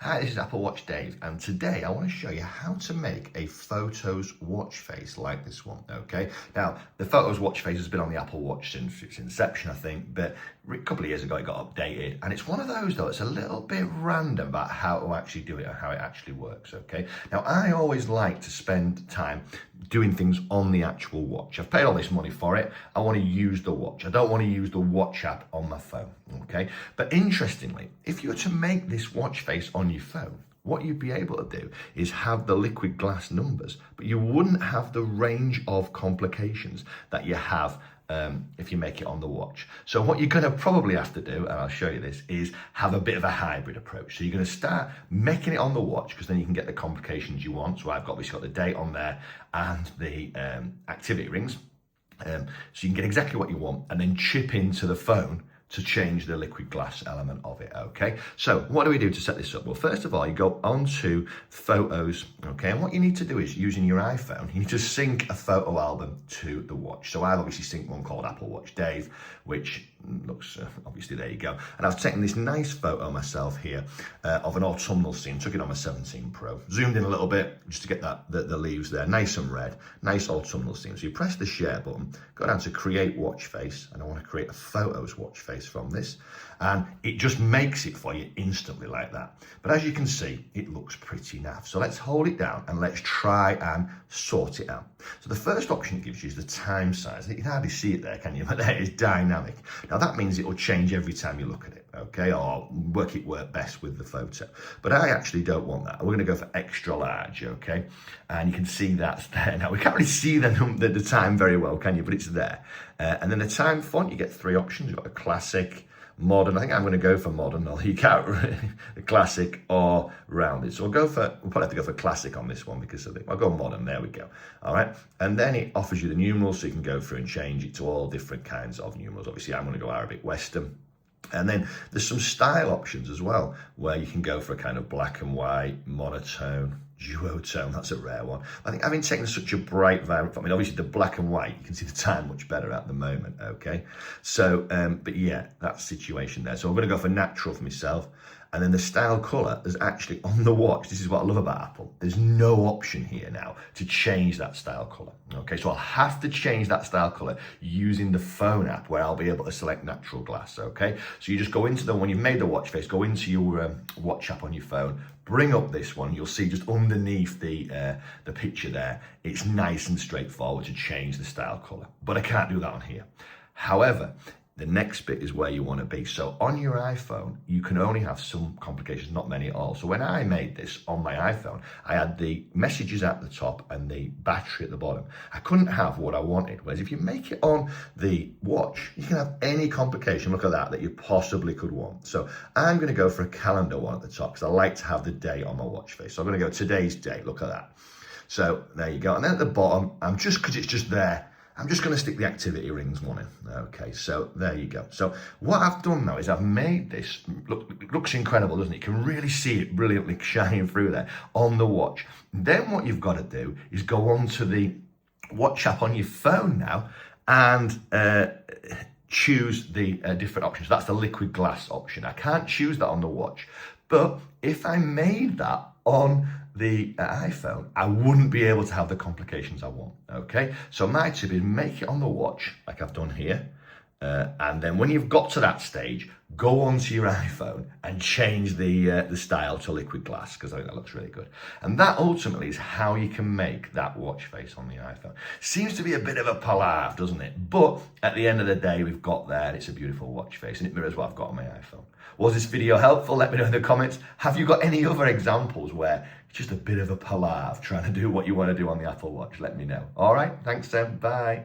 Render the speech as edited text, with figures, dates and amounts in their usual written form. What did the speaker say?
Hi, this is Apple Watch Dave, and today I want to show you how to make a photos watch face like this one, okay? Now, the photos watch face has been on the Apple Watch since its inception, I think, but a couple of years ago it got updated, and it's one of those, though, it's a little bit random about how to actually do it and how it actually works, okay? Now, I always like to spend time doing things on the actual watch. I've paid all this money for it. I want to use the watch. I don't want to use the watch app on my phone, okay? But interestingly, if you were to make this watch face on your phone, what you'd be able to do is have the liquid glass numbers, but you wouldn't have the range of complications that you have if you make it on the watch. So what you're going to probably have to do, and I'll show you this, is have a bit of a hybrid approach. So you're going to start making it on the watch, because then you can get the complications you want. So I've obviously got the date on there and the activity rings. So you can get exactly what you want and then chip into the phone to change the liquid glass element of it, okay? So what do we do to set this up? Well, first of all, you go onto Photos, okay? And what you need to do is, using your iPhone, you need to sync a photo album to the watch. So I've obviously synced one called Apple Watch Dave, which looks, obviously, there you go. And I've taken this nice photo myself here of an autumnal scene, took it on my 17 Pro, zoomed in a little bit just to get the leaves there, nice and red, nice autumnal scene. So you press the share button, go down to create watch face, and I want to create a photos watch face from this, and it just makes it for you instantly like that. But as you can see, it looks pretty naff. So let's hold it down and let's try and sort it out. So the first option it gives you is the time size. You can hardly see it there, can you? But there is dynamic. Now that means it will change every time you look at it, okay? Or work best with the photo. But I actually don't want that. We're going to go for extra large, okay? And you can see that's there. Now we can't really see the time very well, can you? But it's there. And then the time font, you get three options. You've got a classic, modern. I think I'm going to go for modern, although you can't the classic or rounded. So we'll probably have to go for classic on this one, because I'll go modern. There we go. All right. And then it offers you the numerals, so you can go through and change it to all different kinds of numerals. Obviously, I'm going to go Arabic Western. And then there's some style options as well, where you can go for a kind of black and white, monotone, duotone. That's a rare one. I think having taken such a bright, vibrant, I mean, obviously the black and white, you can see the time much better at the moment, okay? So, but yeah, that's the situation there. So I'm going to go for natural for myself. And then the style color is actually on the watch. This is what I love about Apple. There's no option here now to change that style color. Okay, so I'll have to change that style color using the phone app, where I'll be able to select natural glass. Okay, so you just go into when you've made the watch face, go into your watch app on your phone, bring up this one. You'll see just underneath the picture there, it's nice and straightforward to change the style color. But I can't do that on here. However, the next bit is where you want to be. So on your iPhone, you can only have some complications, not many at all. So when I made this on my iPhone, I had the messages at the top and the battery at the bottom. I couldn't have what I wanted. Whereas if you make it on the watch, you can have any complication, look at that you possibly could want. So I'm going to go for a calendar one at the top, because I like to have the date on my watch face. So I'm going to go today's date, look at that. So there you go. And then at the bottom, because it's just there, I'm just going to stick the activity rings one in. Okay, so there you go. So what I've done now is I've made this, it looks incredible, doesn't it? You can really see it brilliantly shining through there on the watch. Then what you've got to do is go on to the watch app on your phone now and choose the different options. That's the liquid glass option. I can't choose that on the watch. But if I made that on the iPhone, I wouldn't be able to have the complications I want, okay? So my tip is make it on the watch, like I've done here, and then when you've got to that stage, go onto your iPhone and change the style to liquid glass, because I think that looks really good. And that ultimately is how you can make that watch face on the iPhone. Seems to be a bit of a palaver, doesn't it? But at the end of the day, we've got there, and it's a beautiful watch face, and it mirrors what I've got on my iPhone. Was this video helpful? Let me know in the comments. Have you got any other examples where it's just a bit of a palaver trying to do what you want to do on the Apple Watch? Let me know. All right, thanks then, bye.